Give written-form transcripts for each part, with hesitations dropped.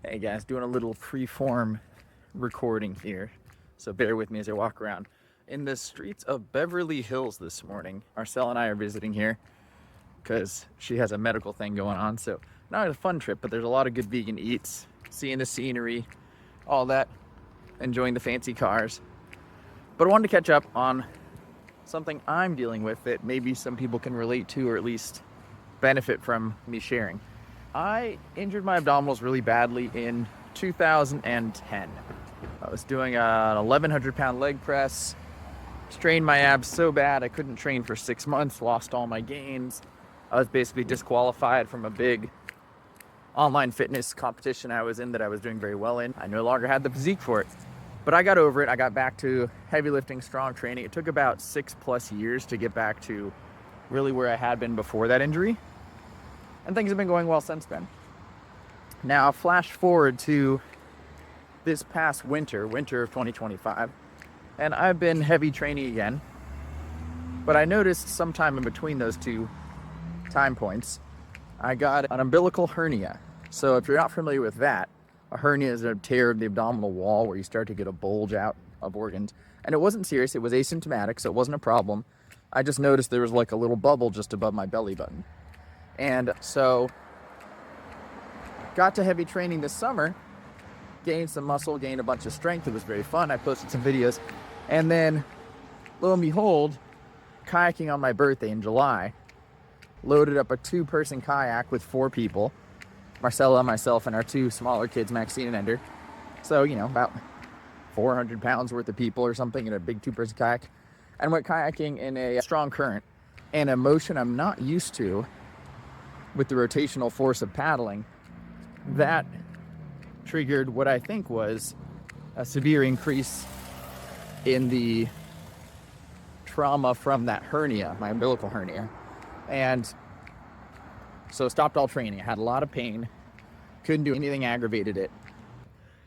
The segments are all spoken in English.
Hey guys, doing a little free-form recording here, so bear with me as I walk around. In the streets of Beverly Hills this morning, Marcel and I are visiting here because she has a medical thing going on, so not a fun trip, but there's a lot of good vegan eats, seeing the scenery, all that, enjoying the fancy cars. But I wanted to catch up on something I'm dealing with that maybe some people can relate to or at least benefit from me sharing. I injured my abdominals really badly in 2010. I was doing an 1,100 pound leg press, strained my abs so bad I couldn't train for 6 months, lost all my gains. I was basically disqualified from a big online fitness competition I was in that I was doing very well in. I no longer had the physique for it. But I got over it. I got back to heavy lifting, strong training. It took about 6+ years to get back to really where I had been before that injury. And things have been going well since then. Now, flash forward to this past winter of 2025, and I've been heavy training again. But I noticed sometime in between those two time points, I got an umbilical hernia. So if you're not familiar with that, a hernia is a tear of the abdominal wall where you start to get a bulge out of organs. And it wasn't serious, it was asymptomatic, so it wasn't a problem. I just noticed there was like a little bubble just above my belly button. And so, got to heavy training this summer, gained some muscle, gained a bunch of strength. It was very fun. I posted some videos. And then, lo and behold, kayaking on my birthday in July, loaded up a 2-person kayak with 4 people, Marcella, myself, and our 2 smaller kids, Maxine and Ender. So, about 400 pounds worth of people or something in a big 2-person kayak. And went kayaking in a strong current and a motion I'm not used to with the rotational force of paddling. That triggered what I think was a severe increase in the trauma from that hernia, my umbilical hernia. And so stopped all training. I had a lot of pain, couldn't do anything, aggravated it.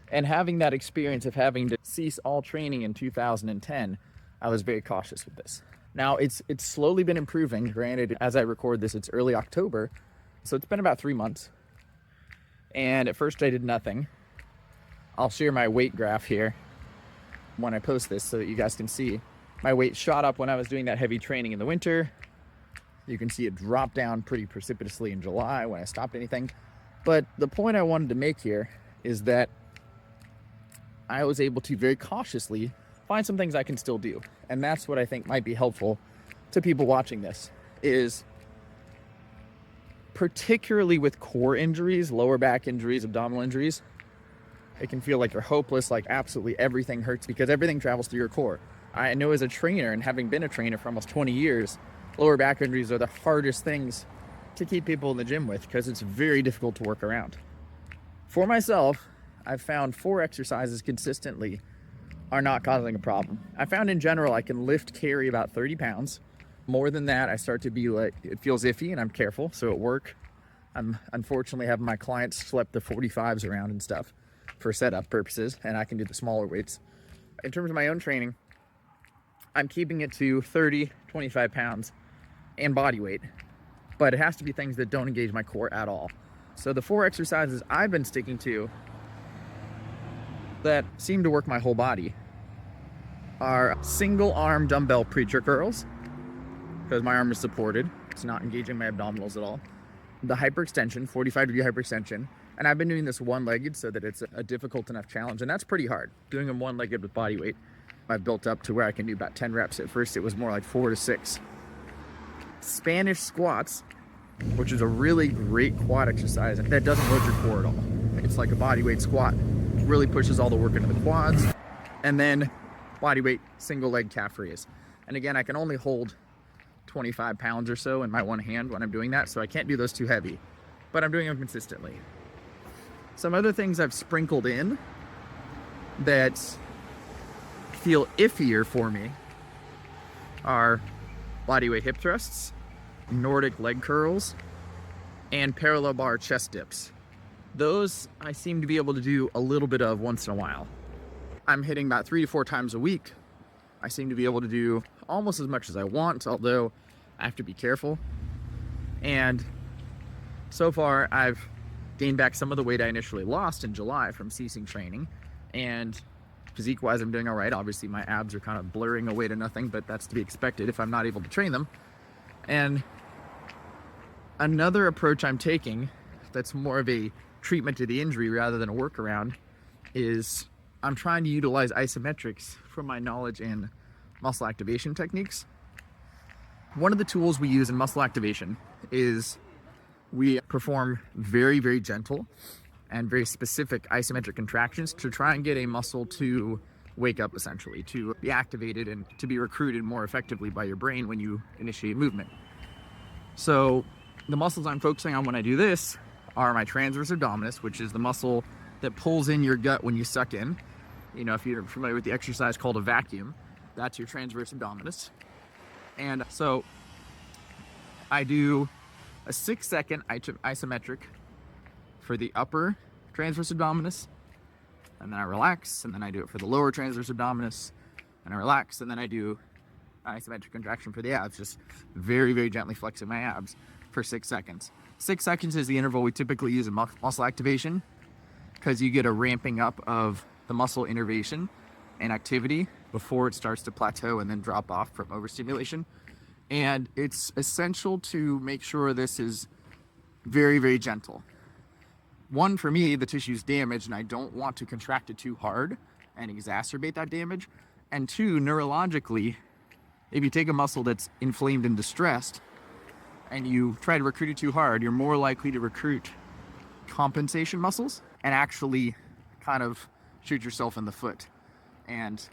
And having that experience of having to cease all training in 2010, I was very cautious with this. Now, it's slowly been improving. Granted, as I record this, it's early October, so it's been about 3 months. And at first I did nothing. I'll share my weight graph here when I post this so that you guys can see. My weight shot up when I was doing that heavy training in the winter. You can see it drop down pretty precipitously in July when I stopped anything. But the point I wanted to make here is that I was able to very cautiously find some things I can still do. And that's what I think might be helpful to people watching this, is particularly with core injuries, lower back injuries, abdominal injuries, it can feel like you're hopeless, like absolutely everything hurts because everything travels through your core. I know as a trainer, and having been a trainer for almost 20 years, lower back injuries are the hardest things to keep people in the gym with because it's very difficult to work around. For myself, I've found 4 exercises consistently are not causing a problem. I found in general I can lift, carry about 30 pounds. More than that, I start to be like, it feels iffy, and I'm careful. So at work, I'm unfortunately having my clients slip the 45s around and stuff for setup purposes, and I can do the smaller weights. In terms of my own training, I'm keeping it to 30, 25 pounds and body weight, but it has to be things that don't engage my core at all. So the 4 exercises I've been sticking to that seem to work my whole body are single arm dumbbell preacher curls, because my arm is supported. It's not engaging my abdominals at all. The hyperextension, 45-degree hyperextension. And I've been doing this one-legged so that it's a difficult enough challenge. And that's pretty hard, doing them one-legged with body weight. I've built up to where I can do about 10 reps. At first, it was more like 4 to 6. Spanish squats, which is a really great quad exercise that doesn't load your core at all. It's like a body weight squat. Really pushes all the work into the quads. And then body weight single leg calf raise. And again, I can only hold 25 pounds or so in my one hand when I'm doing that, so I can't do those too heavy, but I'm doing them consistently. Some other things I've sprinkled in that feel iffier for me are bodyweight hip thrusts, Nordic leg curls, and parallel bar chest dips. Those I seem to be able to do a little bit of once in a while. I'm hitting about 3 to 4 times a week. I seem to be able to do almost as much as I want, although I have to be careful. And so far I've gained back some of the weight I initially lost in July from ceasing training, and physique-wise, I'm doing all right. Obviously, my abs are kind of blurring away to nothing, but that's to be expected if I'm not able to train them. And another approach I'm taking that's more of a treatment to the injury rather than a workaround is I'm trying to utilize isometrics from my knowledge in muscle activation techniques. One of the tools we use in muscle activation is we perform very, very gentle and very specific isometric contractions to try and get a muscle to wake up, essentially, to be activated and to be recruited more effectively by your brain when you initiate movement. So the muscles I'm focusing on when I do this are my transverse abdominis, which is the muscle that pulls in your gut when you suck in. You know, if you're familiar with the exercise called a vacuum, that's your transverse abdominis. And so I do a 6-second isometric for the upper transverse abdominis, and then I relax, and then I do it for the lower transverse abdominis, and I relax, and then I do an isometric contraction for the abs, just very, very gently flexing my abs for 6 seconds. 6 seconds is the interval we typically use in muscle activation, because you get a ramping up of the muscle innervation and activity before it starts to plateau and then drop off from overstimulation. And it's essential to make sure this is very, very gentle. One, for me, the tissue's damaged and I don't want to contract it too hard and exacerbate that damage. And two, neurologically, if you take a muscle that's inflamed and distressed and you try to recruit it too hard, you're more likely to recruit compensation muscles and actually kind of shoot yourself in the foot and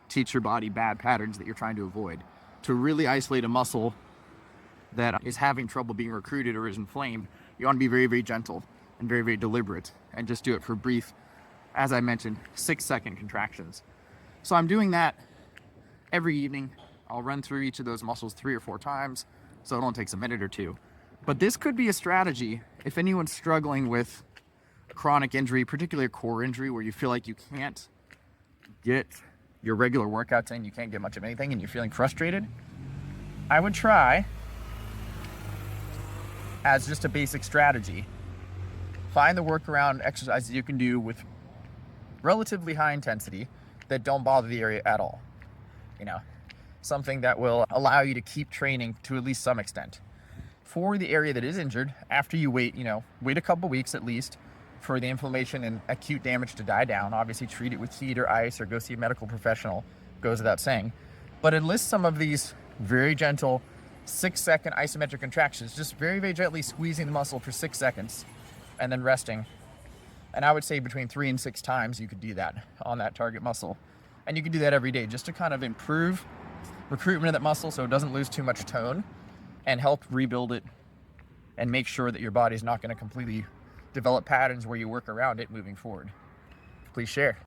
teach your body bad patterns that you're trying to avoid. To really isolate a muscle that is having trouble being recruited or is inflamed, you want to be very, very gentle and very, very deliberate and just do it for brief, as I mentioned, 6-second contractions. So I'm doing that every evening. I'll run through each of those muscles 3 or 4 times, so it only takes a minute or two. But this could be a strategy if anyone's struggling with chronic injury, particularly a core injury where you feel like you can't get your regular workouts in, you can't get much of anything, and you're feeling frustrated. I would try, as just a basic strategy, find the workaround exercises you can do with relatively high intensity that don't bother the area at all. You know, something that will allow you to keep training to at least some extent. For the area that is injured, after you wait a couple weeks at least for the inflammation and acute damage to die down, obviously treat it with heat or ice or go see a medical professional, goes without saying. But enlist some of these very gentle 6-second isometric contractions, just very, very gently squeezing the muscle for 6 seconds and then resting. And I would say between 3 and 6 times you could do that on that target muscle. And you can do that every day just to kind of improve recruitment of that muscle so it doesn't lose too much tone and help rebuild it and make sure that your body's not going to completely develop patterns where you work around it moving forward. Please share.